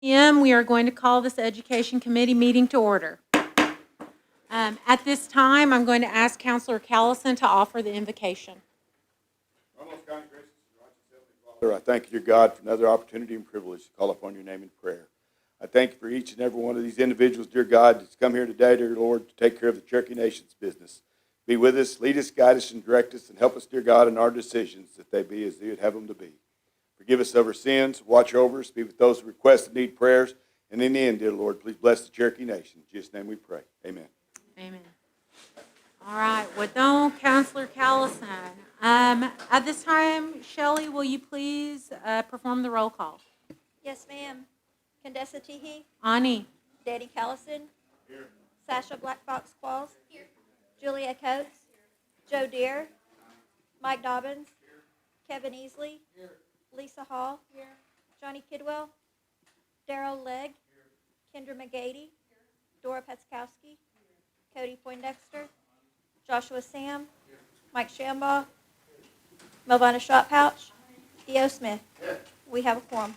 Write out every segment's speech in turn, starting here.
p.m. We are going to call this Education Committee meeting to order. At this time, I'm going to ask Counselor Callison to offer the invocation. Father, I thank you, dear God, for another opportunity and privilege to call upon your name in prayer. I thank you for each and every one of these individuals, dear God, that's come here today, dear Lord, to take care of the Cherokee Nation's business. Be with us, lead us, guide us, and direct us, and help us, dear God, in our decisions, that they be as you would have them to be. Forgive us of our sins, watch over us, be with those who request and need prayers, and in the end, dear Lord, please bless the Cherokee Nation. In Jesus' name we pray. Amen. Amen. All right, Wadon, Counselor Callison. At this time, Shelley, will you please perform the roll call? Yes, ma'am. Condessa Teehee. Ani. Danny Callison. Here. Sasha Black Fox Qualls. Here. Julia Coates. Joe Deere. Mike Dobbins. Here. Kevin Easley. Here. Lisa Hall. Here. Johnny Kidwell. Darrell Legg. Here. Kendra McGady. Here. Dora Petskowski. Here. Cody Poindexter. Joshua Sam. Here. Mike Shambaugh. Melvina Shotpouch. E.O. Smith. Here. We have a quorum.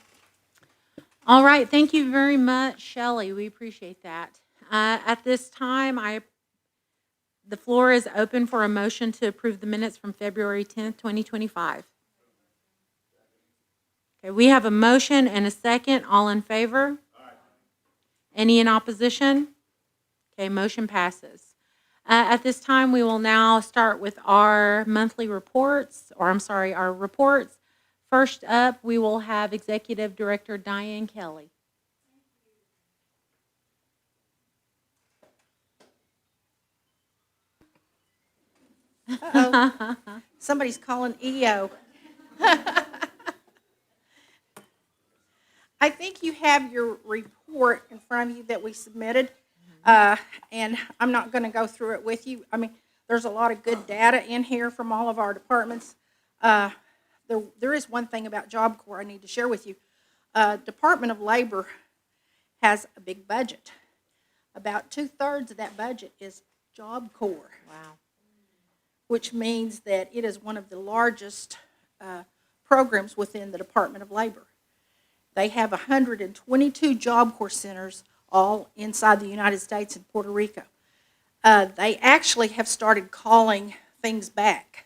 All right, thank you very much, Shelley. We appreciate that. At this time, the floor is open for a motion to approve the minutes from February 10th, 2025. Okay, we have a motion and a second. All in favor? Aye. Any in opposition? Okay, motion passes. At this time, we will now start with our monthly reports, our reports. First up, we will have Executive Director Diane Kelly. Uh-oh. Somebody's calling EO. I think you have your report in front of you that we submitted, and I'm not going to go through it with you. I mean, there's a lot of good data in here from all of our departments. There is one thing about Job Corps I need to share with you. Department of Labor has a big budget. About 2/3 of that budget is Job Corps. Wow. Which means that it is one of the largest programs within the Department of Labor. They have 122 Job Corps centers all inside the United States and Puerto Rico. They actually have started calling things back.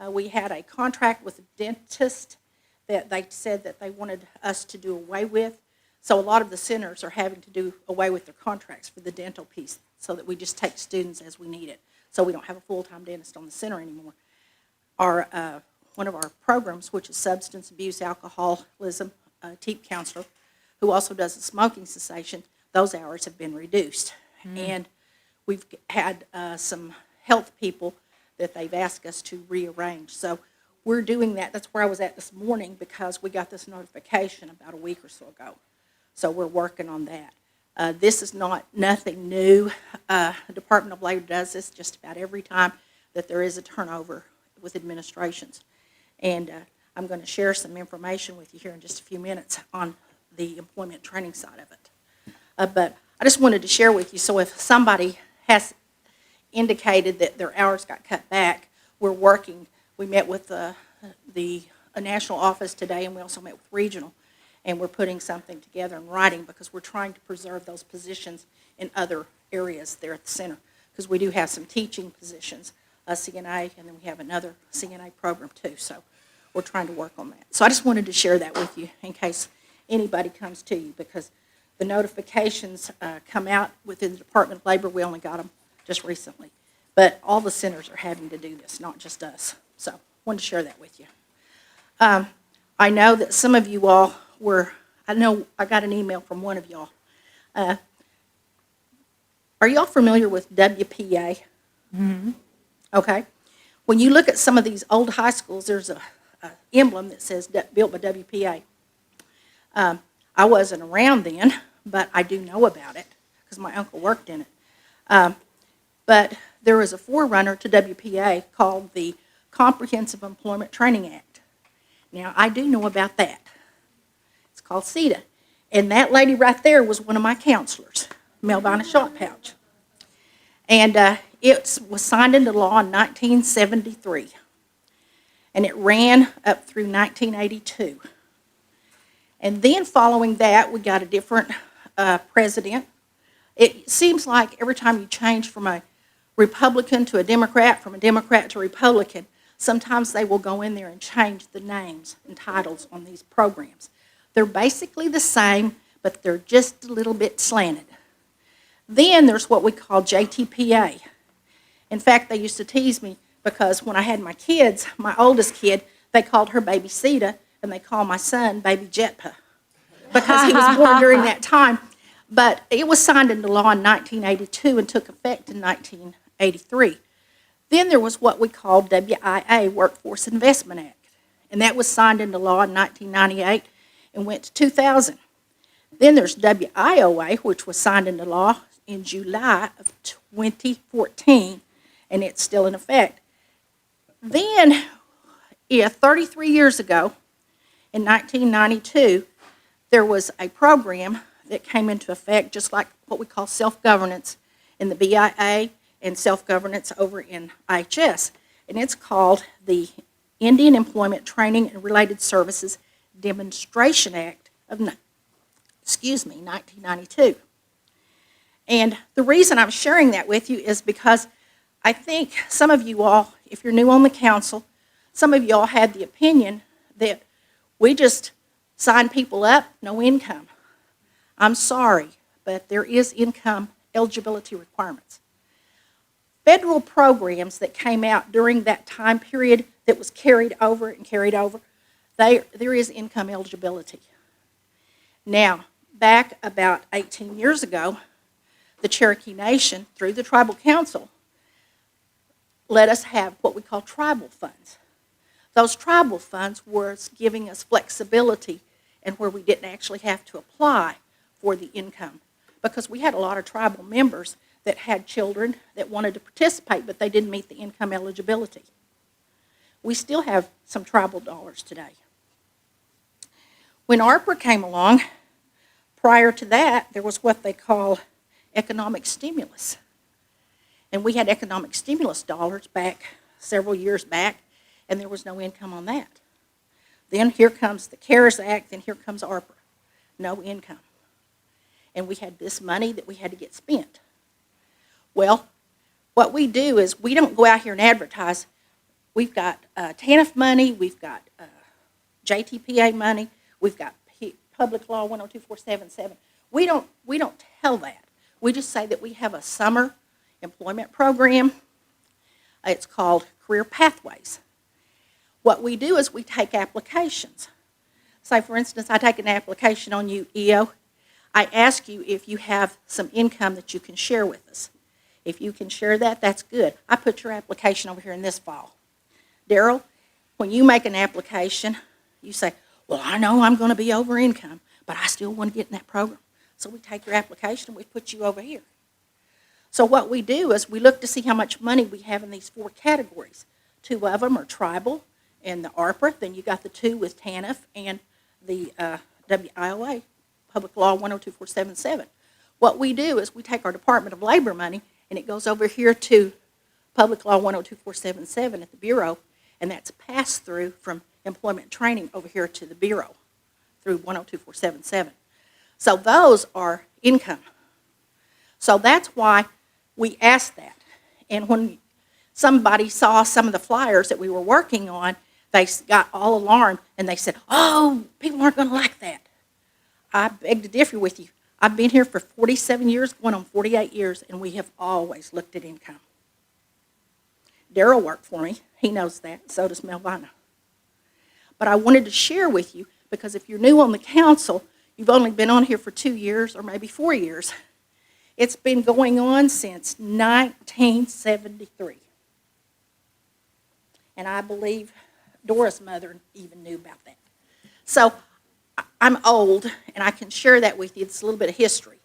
We had a contract with a dentist that they said that they wanted us to do away with. So a lot of the centers are having to do away with their contracts for the dental piece so that we just take students as we need it. So we don't have a full-time dentist on the center anymore. One of our programs, which is substance abuse, alcoholism, TEEP counselor, who also does a smoking cessation, those hours have been reduced. And we've had some health people that they've asked us to rearrange. So we're doing that. That's where I was at this morning because we got this notification about a week or so ago. So we're working on that. This is nothing new. The Department of Labor does this just about every time that there is a turnover with administrations. And I'm going to share some information with you here in just a few minutes on the employment training side of it. But I just wanted to share with you, so if somebody has indicated that their hours got cut back, we're working. We met with the national office today, and we also met with regional. And we're putting something together in writing because we're trying to preserve those positions in other areas there at the center. Because we do have some teaching positions, a CNA, and then we have another CNA program too. So we're trying to work on that. So I just wanted to share that with you in case anybody comes to you, because the notifications come out within the Department of Labor. We only got them just recently. But all the centers are having to do this, not just us. So I wanted to share that with you. I know that some of you all I got an email from one of y'all. Are y'all familiar with WPA? Mm-hmm. Okay. When you look at some of these old high schools, there's a emblem that says built by WPA. I wasn't around then, but I do know about it because my uncle worked in it. But there was a forerunner to WPA called the Comprehensive Employment Training Act. Now, I do know about that. It's called CETA. And that lady right there was one of my counselors, Melvina Shotpouch. And it was signed into law in 1973. And it ran up through 1982. And then following that, we got a different president. It seems like every time you change from a Republican to a Democrat, from a Democrat to Republican, sometimes they will go in there and change the names and titles on these programs. They're basically the same, but they're just a little bit slanted. Then there's what we call JTPA. In fact, they used to tease me because when I had my kids, my oldest kid, they called her Baby Sita, and they called my son Baby Jetpa because he was born during that time. But it was signed into law in 1982 and took effect in 1983. Then there was what we call WIA, Workforce Investment Act, and that was signed into law in 1998 and went to 2000. Then there's WIOA, which was signed into law in July of 2014, and it's still in effect. Then, 33 years ago, in 1992, there was a program that came into effect, just like what we call self-governance in the BIA and self-governance over in IHS, and it's called the Indian Employment Training and Related Services Demonstration Act of 1992. And the reason I'm sharing that with you is because I think some of you all, if you're new on the council, some of you all had the opinion that we just sign people up, no income. I'm sorry, but there is income eligibility requirements. Federal programs that came out during that time period that was carried over, there is income eligibility. Now, back about 18 years ago, the Cherokee Nation, through the Tribal Council, let us have what we call tribal funds. Those tribal funds were giving us flexibility and where we didn't actually have to apply for the income, because we had a lot of tribal members that had children that wanted to participate, but they didn't meet the income eligibility. We still have some tribal dollars today. When ARPA came along, prior to that, there was what they call economic stimulus. And we had economic stimulus dollars back several years back, and there was no income on that. Then here comes the CARES Act, and here comes ARPA. No income. And we had this money that we had to get spent. Well, what we do is we don't go out here and advertise. We've got TANF money, we've got JTPA money, we've got Public Law 102477. We don't tell that. We just say that we have a summer employment program. It's called Career Pathways. What we do is we take applications. Say, for instance, I take an application on you, EO. I ask you if you have some income that you can share with us. If you can share that, that's good. I put your application over here in this file. Daryl, when you make an application, you say, well, I know I'm going to be over income, but I still want to get in that program. So we take your application and we put you over here. So what we do is we look to see how much money we have in these 4 categories. 2 of them are tribal and the ARPA. Then you got the 2 with TANF and the WIOA, Public Law 102477. What we do is we take our Department of Labor money and it goes over here to Public Law 102477 at the Bureau, and that's passed through from employment training over here to the Bureau through 102477. So those are income. So that's why we asked that. And when somebody saw some of the flyers that we were working on, they got all alarmed and they said, oh, people aren't going to like that. I beg to differ with you. I've been here for 47 years, going on 48 years, and we have always looked at income. Daryl worked for me. He knows that. So does Melvina. But I wanted to share with you, because if you're new on the council, you've only been on here for 2 years or maybe 4 years. It's been going on since 1973. And I believe Dora's mother even knew about that. So I'm old, and I can share that with you. It's a little bit of history.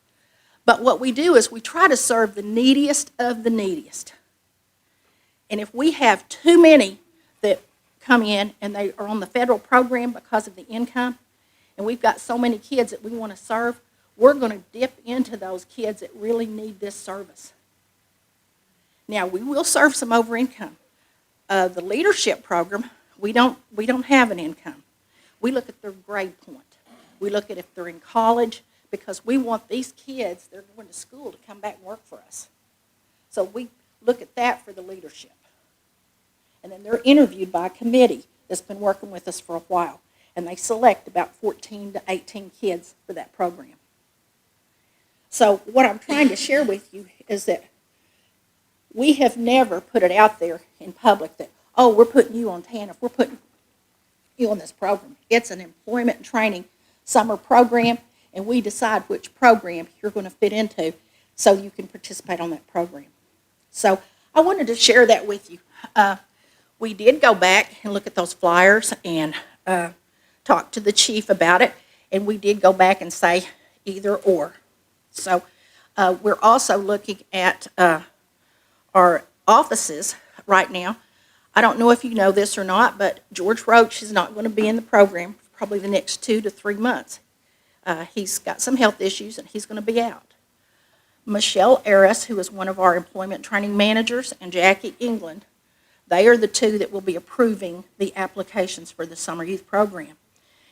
But what we do is we try to serve the neediest of the neediest. And if we have too many that come in and they are on the federal program because of the income, and we've got so many kids that we want to serve, we're going to dip into those kids that really need this service. Now, we will serve some over income. The leadership program, we don't have an income. We look at their grade point. We look at if they're in college, because we want these kids, they're going to school, to come back and work for us. So we look at that for the leadership. And then they're interviewed by a committee that's been working with us for a while. And they select about 14 to 18 kids for that program. So what I'm trying to share with you is that we have never put it out there in public that, oh, we're putting you on TANF, we're putting you on this program. It's an employment and training summer program, and we decide which program you're going to fit into so you can participate on that program. So I wanted to share that with you. We did go back and look at those flyers and talk to the chief about it, and we did go back and say either or. So we're also looking at our offices right now. I don't know if you know this or not, but George Roach is not going to be in the program for probably the next 2 to 3 months. He's got some health issues, and he's going to be out. Michelle Aris, who is one of our employment training managers, and Jackie England, they are the two that will be approving the applications for the summer youth program.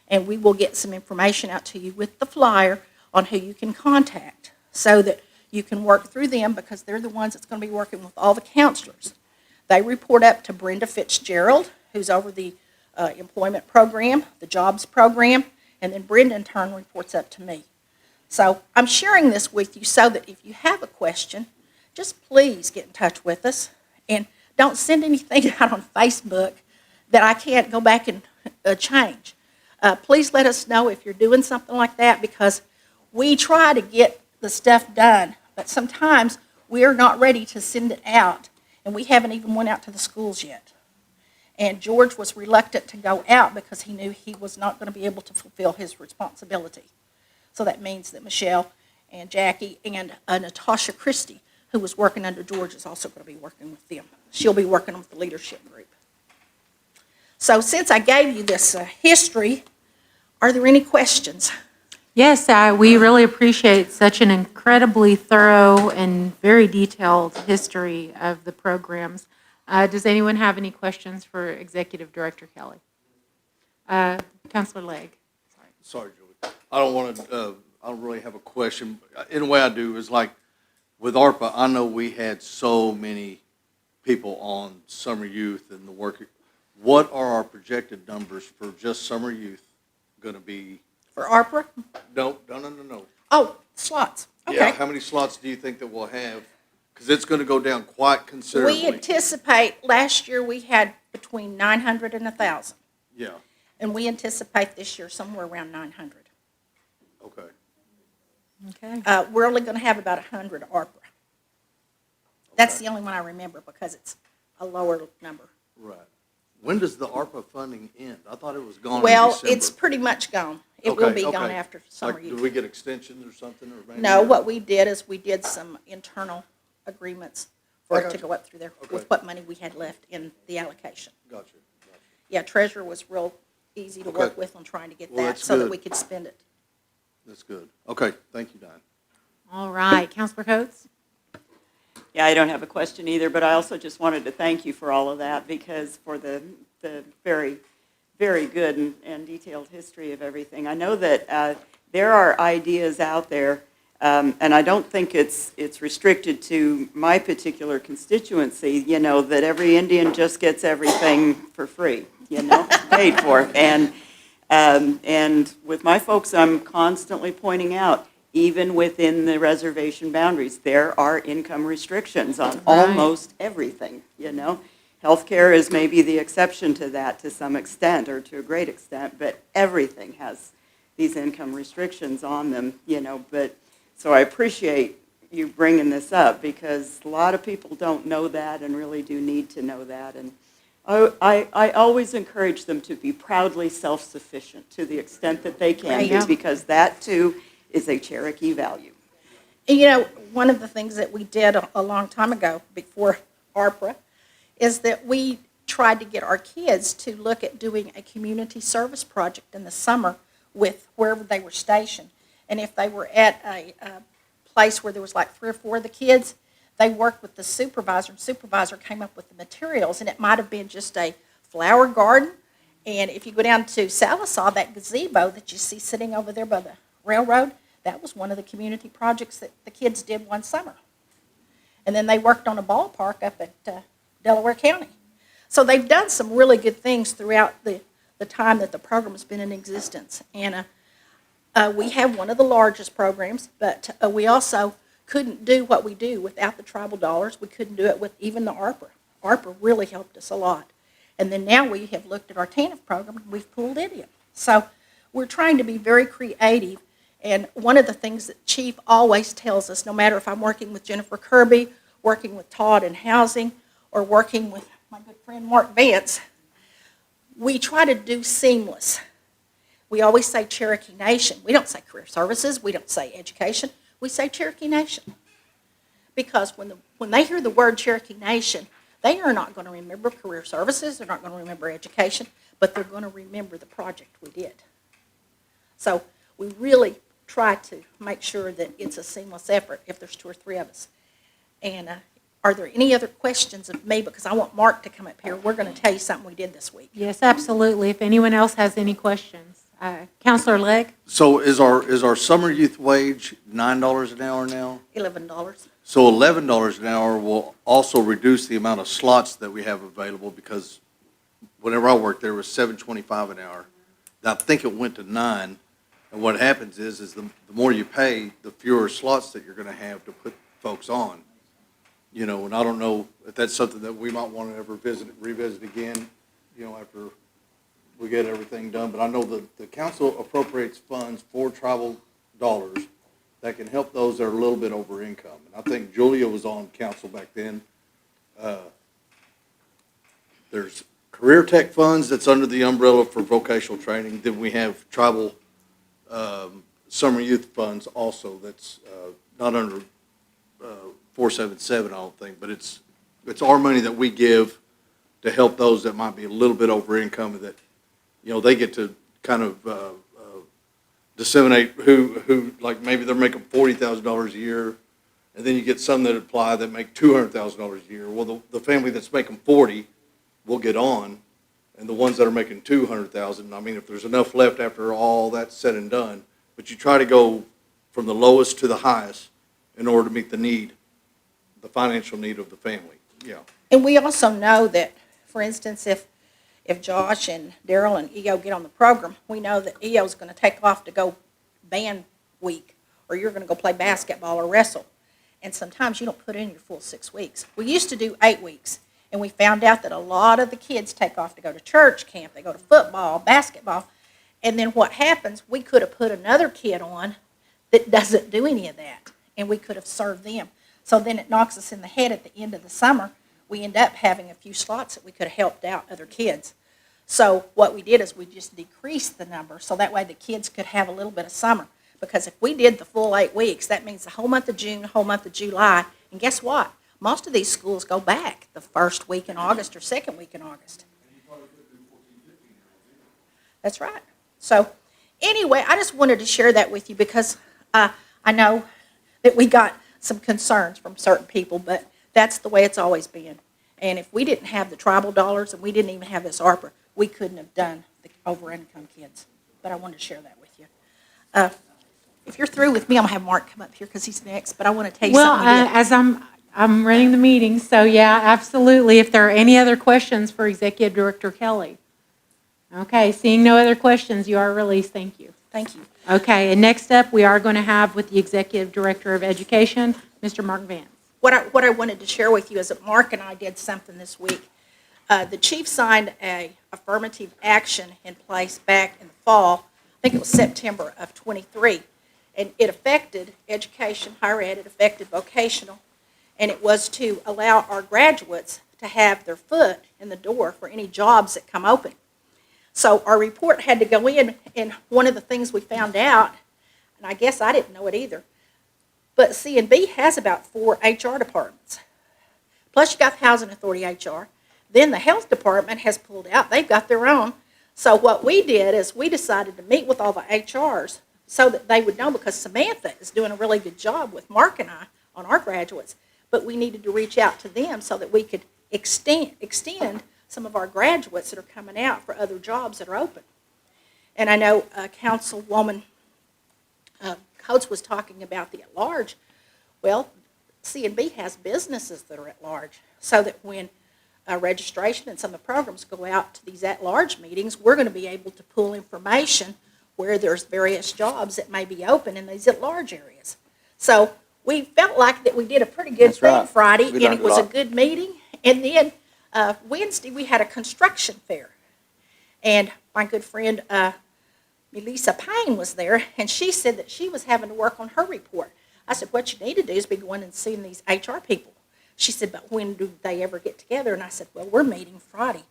And we will get some information out to you with the flyer on who you can contact so that you can work through them, because they're the ones that's going to be working with all the counselors. They report up to Brenda Fitzgerald, who's over the employment program, the jobs program, and then Brenda in turn reports up to me. So I'm sharing this with you so that if you have a question, just please get in touch with us, and don't send anything out on Facebook that I can't go back and change. Please let us know if you're doing something like that, because we try to get the stuff done, but sometimes we're not ready to send it out, and we haven't even went out to the schools yet. And George was reluctant to go out because he knew he was not going to be able to fulfill his responsibility. So that means that Michelle and Jackie and Natasha Christie, who was working under George, is also going to be working with them. She'll be working with the leadership group. So since I gave you this history, are there any questions? Yes, we really appreciate such an incredibly thorough and very detailed history of the programs. Does anyone have any questions for Executive Director Kelly? Councilor Legg. Sorry, Julie. I don't really have a question. In a way I do is like with ARPA, I know we had so many people on summer youth and the work. What are our projected numbers for just summer youth going to be? For ARPA? No. Oh, slots. Okay. Yeah, how many slots do you think that we'll have? Because it's going to go down quite considerably. We anticipate, last year we had between 900 and 1,000. Yeah, And we anticipate this year somewhere around 900. okay. Okay. We're only going to have about 100 ARPA. That's the only one I remember because it's a lower number. Right. When does the ARPA funding end? I thought it was gone in Well, December. it's pretty much gone. It will be gone after summer Like, youth. do we get extensions or something? Or maybe No, not? what we did is we did some internal agreements for it to Okay. go up through there Okay. with what money we had left in the allocation. Gotcha. Yeah, treasurer was real easy to Okay. work with on trying to get Well, that that's so that good. we could spend it. That's good. Okay, thank you, Diane. All right. Councilor Coates? Yeah, I don't have a question either, but I also just wanted to thank you for all of that, because for the very, very good and detailed history of everything. I know that there are ideas out there, and I don't think it's restricted to my particular constituency, that every Indian just gets everything for free, paid for. And with my folks, I'm constantly pointing out, even within the reservation boundaries, there are income restrictions on almost everything, Healthcare is maybe the exception to that to some extent, or to a great extent, but everything has these income restrictions on them, But so I appreciate you bringing this up, because a lot of people don't know that and really do need to know that. And I always encourage them to be proudly self-sufficient to the extent that they can Right. be, because that too is a Cherokee value. And one of the things that we did a long time ago before ARPA is that we tried to get our kids to look at doing a community service project in the summer with wherever they were stationed. And if they were at a place where there was like 3 or 4 of the kids, they worked with the supervisor, and supervisor came up with the materials, and it might have been just a flower garden, And if you go down to Salisaw, that gazebo that you see sitting over there by the railroad, that was one of the community projects that the kids did one summer. And then they worked on a ballpark up at Delaware County. So they've done some really good things throughout the time that the program has been in existence. And we have one of the largest programs, but we also couldn't do what we do without the tribal dollars. We couldn't do it with even the ARPA. ARPA really helped us a lot. And then now we have looked at our TANF program and we've pulled it in. So we're trying to be very creative. And one of the things that Chief always tells us, no matter if I'm working with Jennifer Kirby, working with Todd in housing, or working with my good friend Mark Vance, we try to do seamless. We always say Cherokee Nation. We don't say career services. We don't say education. We say Cherokee Nation. Because when they hear the word Cherokee Nation, they are not going to remember career services. They're not going to remember education, but they're going to remember the project we did. So we really try to make sure that it's a seamless effort if there's 2 or 3 of us. And are there any other questions of me? Because I want Mark to come up here. We're going to tell you something we did this week. Yes, absolutely. If anyone else has any questions. Counselor Legg? So is our summer youth wage $9 an hour now? $11. So $11 an hour will also reduce the amount of slots that we have available, because whenever I worked there, it was $7.25 an hour. I think it went to $9. And what happens is the more you pay, the fewer slots that you're going to have to put folks on. You know, and I don't know if that's something that we might want to ever revisit again, you know, after we get everything done. But I know that the council appropriates funds for tribal dollars that can help those that are a little bit over income. And I think Julia was on council back then. There's career tech funds that's under the umbrella for vocational training. Then we have tribal summer youth funds also that's not under 477, I don't think, but it's our money that we give to help those that might be a little bit over income, that, you know, they get to kind of disseminate who like maybe they're making $40,000 a year, and then you get some that apply that make $200,000 a year. Well, the family that's making 40 will get on, and the ones that are making 200,000, I mean, if there's enough left after all that's said and done, but you try to go from the lowest to the highest in order to meet the need, the financial need of the family. Yeah. And we also know that, for instance, if Josh and Daryl and EO get on the program, we know that EO's going to take off to go band week, or you're going to go play basketball or wrestle. And sometimes you don't put in your full 6 weeks. We used to do 8 weeks, and we found out that a lot of the kids take off to go to church camp, they go to football, basketball, and then what happens, we could have put another kid on that doesn't do any of that, and we could have served them. So then it knocks us in the head at the end of the summer. We end up having a few slots that we could have helped out other kids. So what we did is we just decreased the number, so that way the kids could have a little bit of summer. Because if we did the full 8 weeks, that means the whole month of June, the whole month of July, and guess what? Most of these schools go back the first week in August or second week in August. That's right. So anyway, I just wanted to share that with you because I know that we got some concerns from certain people, but that's the way it's always been. And if we didn't have the tribal dollars and we didn't even have this ARPA, we couldn't have done the over-income kids. But I wanted to share that with you. If you're through with me, I'm going to have Mark come up here because he's next, but I want to tell you Well, something. He did. as I'm running the meeting, so yeah, absolutely. If there are any other questions for Executive Director Kelly. Okay, seeing no other questions, you are released. Thank you. Thank you. Okay, and next up, we are going to have with the Executive Director of Education, Mr. Mark Vance. What I wanted to share with you is that Mark and I did something this week. The chief signed a affirmative action in place back in the fall. I think it was September of '23. And it affected education, higher ed, it affected vocational, and it was to allow our graduates to have their foot in the door for any jobs that come open. So our report had to go in, and one of the things we found out, and I guess I didn't know it either, but C&B has about 4 HR departments. Plus you got the Housing Authority HR. Then the Health Department has pulled out. They've got their own. So what we did is we decided to meet with all the HRs so that they would know, because Samantha is doing a really good job with Mark and I on our graduates, but we needed to reach out to them so that we could extend some of our graduates that are coming out for other jobs that are open. And I know Councilwoman Coates was talking about the at-large. Well, C&B has businesses that are at-large, so that when registration and some of the programs go out to these at-large meetings, we're going to be able to pull information where there's various jobs that may be open in these at-large areas. So we felt like that we did a pretty good That's thing right. Friday, We and learned it a was a lot. good meeting. And then Wednesday, we had a construction fair. And my good friend Melissa Payne was there, and she said that she was having to work on her report. I said, what you need to do is be going and seeing these HR people. She said, but when do they ever get together? And I said, well, we're meeting Friday.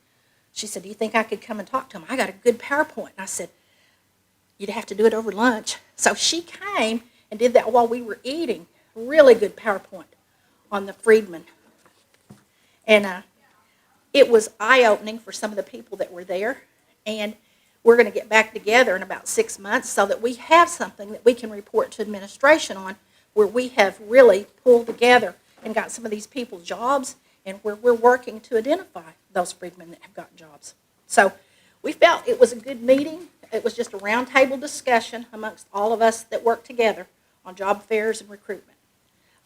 She said, do you think I could come and talk to them? I got a good PowerPoint. And I said, you'd have to do it over lunch. So she came and did that while we were eating. Really good PowerPoint on the Freedmen. And it was eye-opening for some of the people that were there. And we're going to get back together in about 6 months so that we have something that we can report to administration on, where we have really pulled together and got some of these people jobs, and where we're working to identify those freedmen that have gotten jobs. So we felt it was a good meeting. It was just a roundtable discussion amongst all of us that work together on job fairs and recruitment.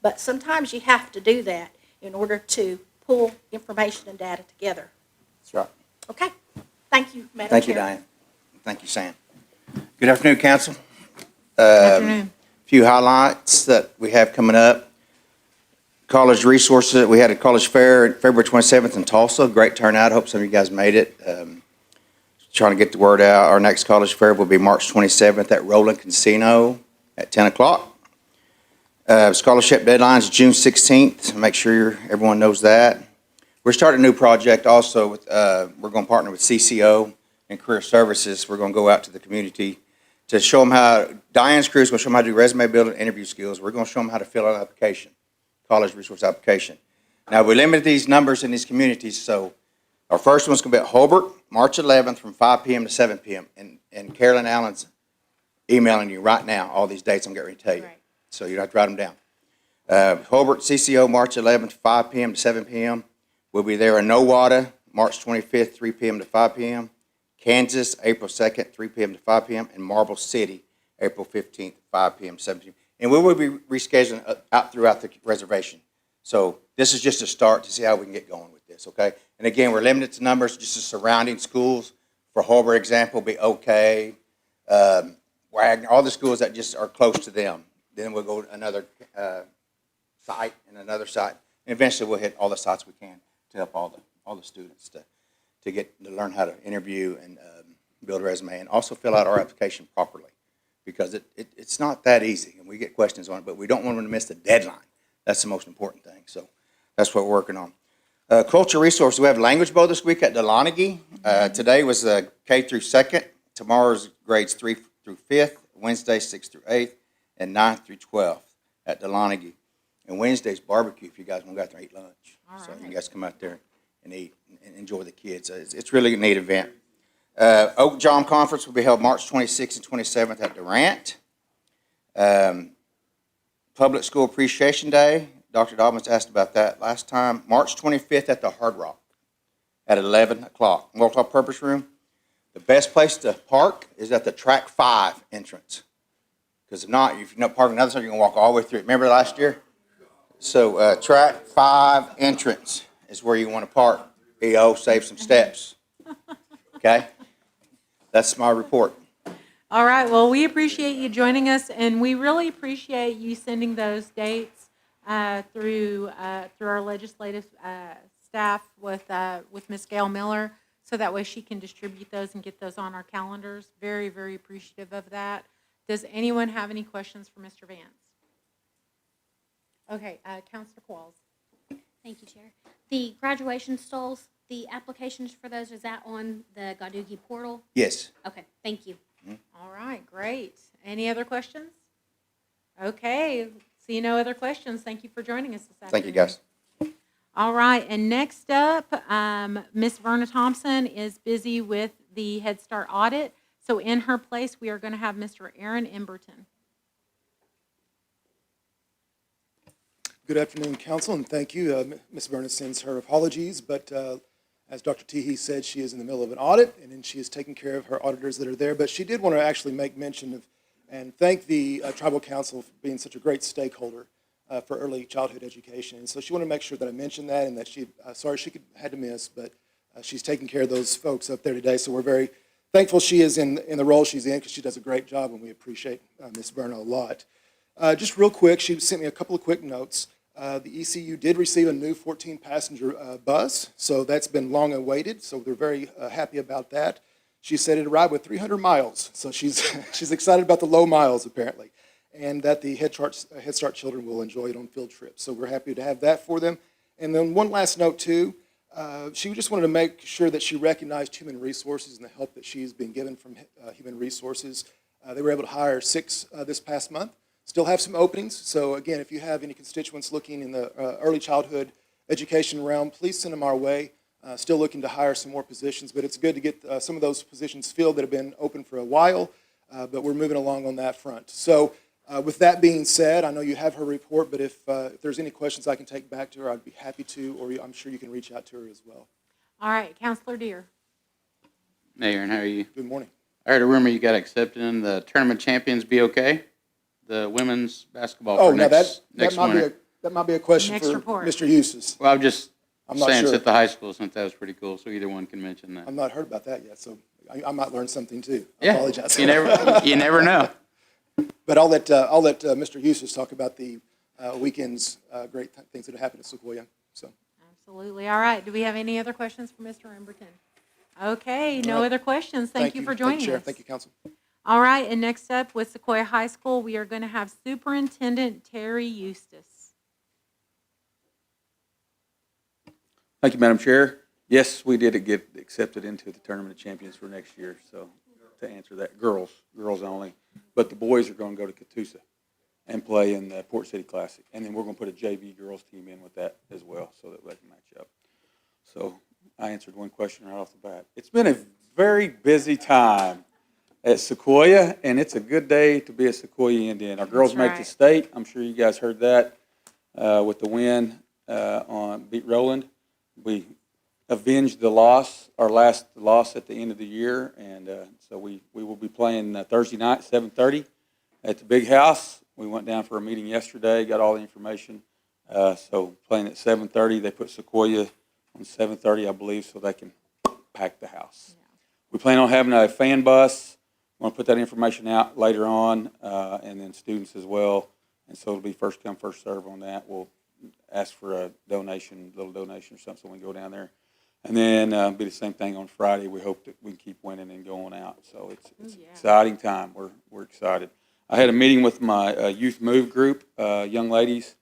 But sometimes you have to do that in order to pull information and data together. That's right. Okay? Thank you, Madam Thank you, Chair. Diane. Thank you, Sam. Good afternoon, council. Afternoon. Few highlights that we have coming up. College resources, we had a college fair February 27th in Tulsa. Great turnout. Hope some of you guys made it. Trying to get the word out. Our next college fair will be March 27th at Roland Casino at 10 o'clock. Scholarship deadline is June 16th. Make sure everyone knows that. We're starting a new project also. We're going to partner with CCO and Career Services. We're going to go out to the community to show them how, Diane's crew is going to show them how to do resume building and interview skills. We're going to show them how to fill out an application, college resource application. Now, we limited these numbers in these communities, so our first one's going to be at Hobart, March 11th from 5 p.m. to 7 p.m. And Carolyn Allen's emailing you right now all these dates I'm getting ready to tell you. Right. So you have to write them down. Hobart, CCO, March 11th, 5 p.m. to 7 p.m. We'll be there in Nowata, March 25th, 3 p.m. to 5 p.m. Kansas, April 2nd, 3 p.m. to 5 p.m. And Marble City, April 15th, 5 p.m. to 7 p.m. And we will be rescheduling out throughout the reservation. So this is just a start to see how we can get going with this, okay? And again, we're limited to numbers, just the surrounding schools. For Hobart example, be OK, Wagner, all the schools that just are close to them. Then we'll go to another site and another site. And eventually we'll hit all the sites we can to help all the students to learn how to interview and build a resume and also fill out our application properly, because it's not that easy, and we get questions on it, but we don't want them to miss the deadline. That's the most important thing. So that's what we're working on. Culture resources, we have Language Bowl this week at Delaney. Today was K through 2nd. Tomorrow's grades 3 through 5th. Wednesday 6th through 8th. And 9th through 12th at Delaney. And Wednesday's barbecue if you guys want to go out there and eat lunch. All So right. you guys come out there and eat and enjoy the kids. It's really a neat event. Oak John Conference will be held March 26th and 27th at Durant. Public School Appreciation Day, Dr. Dobbins asked about that last time. March 25th at the Hard Rock at 11 o'clock. Multi-purpose room. The best place to park is at the Track 5 entrance. Because if you're not parking on the other side, you're going to walk all the way through it. Remember last year? So Track 5 entrance is where you want to park. EO, save some steps. Okay? That's my report. All right, well, we appreciate you joining us, and we really appreciate you sending those dates through our legislative staff with Ms. Gail Miller, so that way she can distribute those and get those on our calendars. Very, very appreciative of that. Does anyone have any questions for Mr. Vance? Okay, Counselor Qualls. Thank you, Chair. The graduation stalls, the applications for those, is that on the Gadugi portal? Yes. Okay, thank you. All right, great. Any other questions? Okay, see no other questions. Thank you for joining us this afternoon. Thank you, guys. All right, and next up, Ms. Verna Thompson is busy with the Head Start audit. So in her place, we are going to have Mr. Aaron Emberton. Good afternoon, Council, and thank you. Ms. Verna sends her apologies, but As Dr. Teehee said, she is in the middle of an audit, and then she is taking care of her auditors that are there. But she did want to actually make mention of and thank the Tribal Council for being such a great stakeholder for early childhood education. And so she wanted to make sure that I mentioned that, and that she, sorry she had to miss, but she's taking care of those folks up there today. So we're very thankful she is in the role she's in, because she does a great job, and we appreciate Ms. Verna a lot. Just real quick, she sent me a couple of quick notes. The ECU did receive a new 14-passenger bus, so that's been long awaited, so they're very happy about that. She said it arrived with 300 miles, so she's she's excited about the low miles, apparently, and that the Head Start children will enjoy it on field trips. So we're happy to have that for them. And then one last note, too. She just wanted to make sure that she recognized Human Resources and the help that she's been given from Human Resources. They were able to hire 6 this past month. Still have some openings. So again, if you have any constituents looking in the early childhood education realm, please send them our way. Still looking to hire some more positions, but it's good to get some of those positions filled that have been open for a while, but we're moving along on that front. So with that being said, I know you have her report, but if there's any questions I can take back to her, I'd be happy to, or I'm sure you can reach out to her as well. All right, Counselor Deere. Mayor, and how are you? Good morning. I heard a rumor you got accepted in the tournament champions BOK, the women's basketball Oh, for now next that might winter. be a question Next for report. Mr. Eustace. Well, I'm just I'm not saying it's sure. at the high school, since that was pretty cool, so either one can mention that. I've not heard about that yet, so I might learn something too. I Yeah, apologize. you never know. But I'll let Mr. Eustace talk about the weekend's great things that have happened at Sequoia. So Absolutely. All right. Do we have any other questions for Mr. Emberton? Okay, no All right. other questions. Thank you for joining Chair. us. Thank you, Council. All right, and next up with Sequoia High School, we are going to have Superintendent Terry Eustace. Thank you, Madam Chair. Yes, we did get accepted into the Tournament of Champions for next year, so to answer that, girls only. But the boys are going to go to Catoosa and play in the Port City Classic. And then we're going to put a JV girls team in with that as well, so that they can match up. So I answered one question right off the bat. It's been a very busy time at Sequoia, and it's a good day to be a Sequoia Indian. Our girls That's make right. the state. I'm sure you guys heard that with the win on beat Roland. We avenged the loss, our last loss at the end of the year, and so we will be playing Thursday night, 7:30 at the Big House. We went down for a meeting yesterday, got all the information. So playing at 7:30, they put Sequoia on 7:30, I believe, so they can pack the house. Yeah. We plan on having a fan bus. I want to put that information out later on, and then students as well. And so it'll be first come, first serve on that. We'll ask for a donation, little donation or something, so we can go down there. And then be the same thing on Friday. We hope that we can keep winning and going out. So it's an exciting time. We're excited. I had a meeting with my youth move group, young ladies.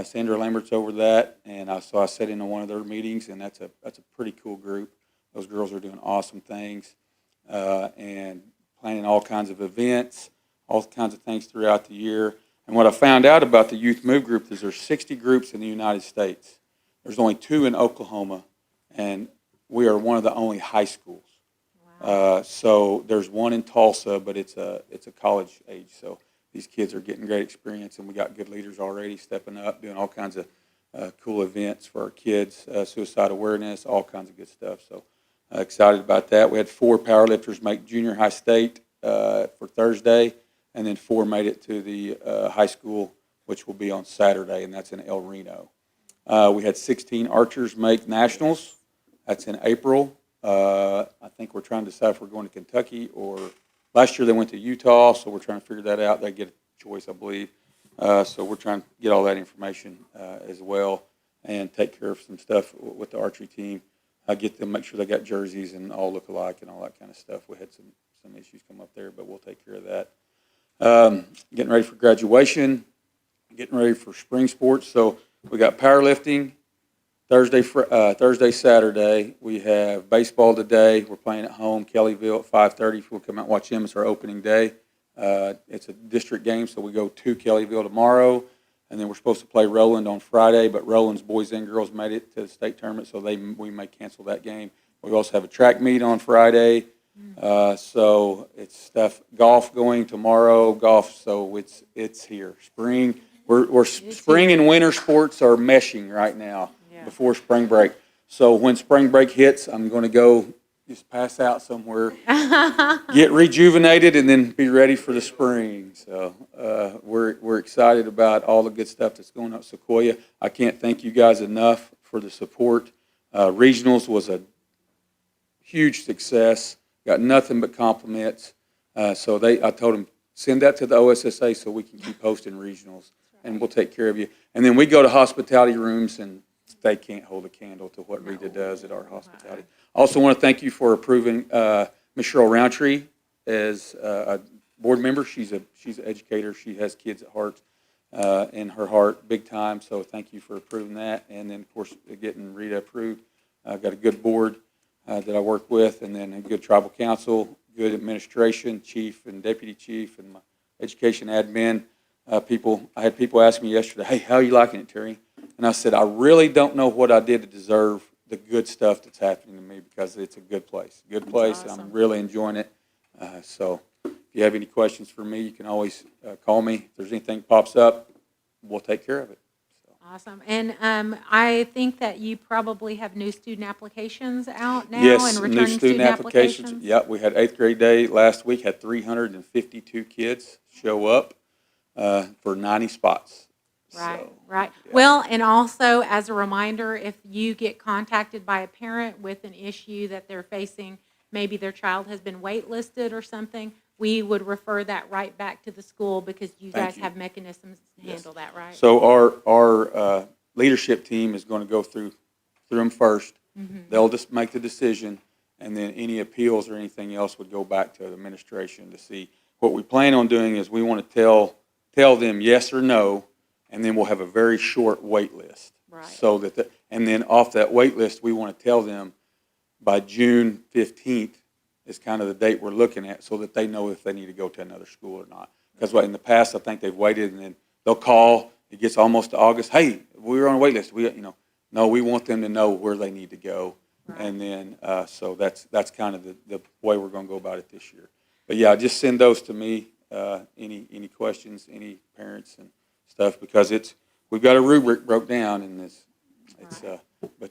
Sandra Lambert's over that, and I sat in on one of their meetings, and that's a pretty cool group. Those girls are doing awesome things and planning all kinds of events, all kinds of things throughout the year. And what I found out about the youth move group is there's 60 groups in the United States. There's only 2 in Oklahoma, and we are one of the only high schools. Wow. So there's one in Tulsa, but it's a college age. So these kids are getting great experience, and we got good leaders already stepping up, doing all kinds of cool events for our kids, suicide awareness, all kinds of good stuff. So excited about that. We had 4 powerlifters make junior high state for Thursday, and then 4 made it to the high school, which will be on Saturday, and that's in El Reno. We had 16 archers make nationals. That's in April. I think we're trying to decide if we're going to Kentucky, or last year they went to Utah, so we're trying to figure that out. They get a choice, I believe. So we're trying to get all that information as well and take care of some stuff with the archery team. Get them, make sure they got jerseys and all look alike and all that kind of stuff. We had some issues come up there, but we'll take care of that. Getting ready for graduation, getting ready for spring sports. So we got powerlifting Thursday, Saturday. We have baseball today. We're playing at home, Kellyville at 5:30. If we'll come out and watch them, it's our opening day. It's a district game, so we go to Kellyville tomorrow, and then we're supposed to play Roland on Friday, but Roland's boys and girls made it to the state tournament, so we may cancel that game. We also have a track meet on Friday. So it's stuff, golf going tomorrow, so it's here. Spring, spring and winter sports are meshing right now before spring break. So when spring break hits, I'm going to go just pass out somewhere, get rejuvenated, and then be ready for the spring. So we're excited about all the good stuff that's going on at Sequoia. I can't thank you guys enough for the support. Regionals was a huge success. Got nothing but compliments. I told them, send that to the OSSA so we can keep hosting regionals, and we'll take care of you. And then we go to hospitality rooms, and they can't hold a candle to what Rita does at our hospitality. Also want to thank you for approving Ms. Cheryl Roundtree as a board member. She's an educator. She has kids at heart, in her heart, big time. So thank you for approving that. And then, of course, getting Rita approved. I've got a good board that I work with, and then a good tribal council, good administration, chief and deputy chief, and my education admin people. I had people ask me yesterday, hey, how are you liking it, Terry? And I said, I really don't know what I did to deserve the good stuff that's happening to me, because it's a good place. Good place, and I'm really enjoying it. So if you have any questions for me, you can always call me. If there's anything pops up, we'll take care of it. Awesome. And I think that you probably have new student applications out now Yes, and new returning student applications. Yep, we had 8th grade day last week, had 352 kids show up for 90 spots. Right, So, right. yeah. Well, and also as a reminder, if you get contacted by a parent with an issue that they're facing, maybe their child has been waitlisted or something, we would refer that right back to the school, because you Thank guys you. have mechanisms to Yes. handle that, right? So our leadership team is going to go through them first. They'll just make the decision, and then any appeals or anything else would go back to the administration to see. What we plan on doing is we want to tell them yes or no, and then we'll have a very short wait list. Right. So that and then off that wait list, we want to tell them by June 15th is kind of the date we're looking at, so that they know if they need to go to another school or not. Because in the past, I think they've waited, and then they'll call. It gets almost to August. Hey, we were on a wait list. No, we want them to know where they need to go, Right. and then so that's kind of the way we're going to go about it this year. But yeah, just send those to me. Any questions, any parents and stuff, because we've got a rubric broke down in this. But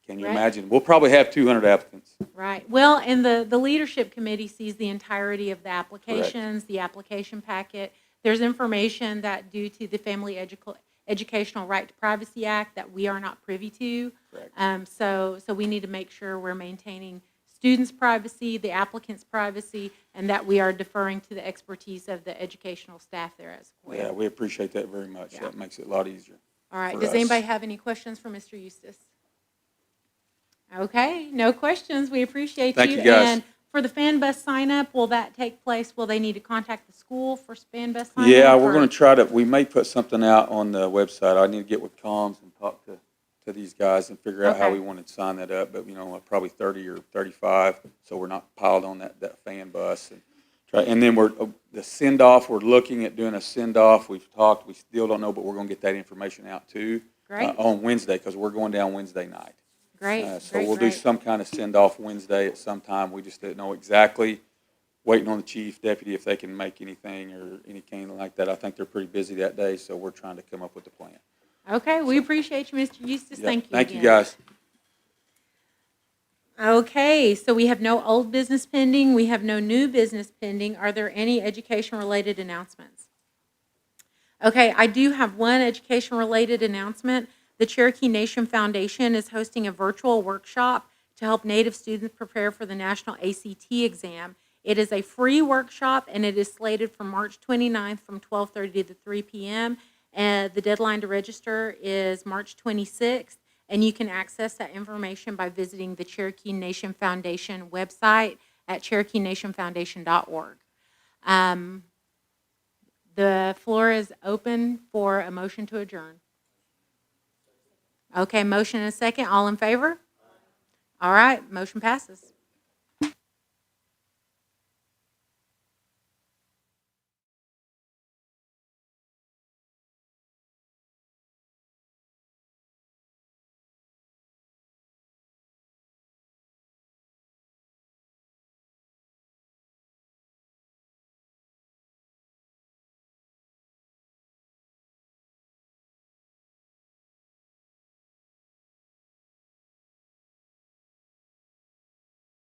can you Right. imagine? We'll probably have 200 applicants. Right. Well, and the leadership committee sees the entirety of the applications, the application packet. There's information that, due to the Family Educational Right to Privacy Act, that we are not privy to. Correct. So we need to make sure we're maintaining students' privacy, the applicants' privacy, and that we are deferring to the expertise of the educational staff there at Sequoia. Yeah, we appreciate that very much. Yeah. That makes it a lot easier. All right. for Does us. anybody have any questions for Mr. Eustace? Okay, no questions. We appreciate Thank you, guys. And for the fan bus sign up, will that take place? Will they need to contact the school for fan bus sign up? Yeah, we're going to we may put something out on the website. I need to get with comms and talk to these guys and figure out how Okay. we want to sign that up. But, probably 30 or 35, so we're not piled on that fan bus. And then the send-off, we're looking at doing a send-off. We've talked, we still don't know, but we're going to get that information out too. Great. On Wednesday, because we're going down Wednesday night. Great, So great, we'll do great. some kind of send-off Wednesday at some time. We just didn't know exactly. Waiting on the chief, deputy, if they can make anything or anything like that. I think they're pretty busy that day, so we're trying to come up with a plan. Okay, we appreciate you, Mr. Eustace. Yeah, Thank you Thank you, again. guys. Okay, so we have no old business pending. We have no new business pending. Are there any education-related announcements? Okay, I do have one education-related announcement. The Cherokee Nation Foundation is hosting a virtual workshop to help Native students prepare for the National ACT exam. It is a free workshop, and it is slated for March 29th from 12:30 to 3 p.m. And the deadline to register is March 26th, and you can access that information by visiting the Cherokee Nation Foundation website at CherokeeNationFoundation.org. The floor is open for a motion to adjourn. Okay, motion and a second. All in favor? All right, motion passes.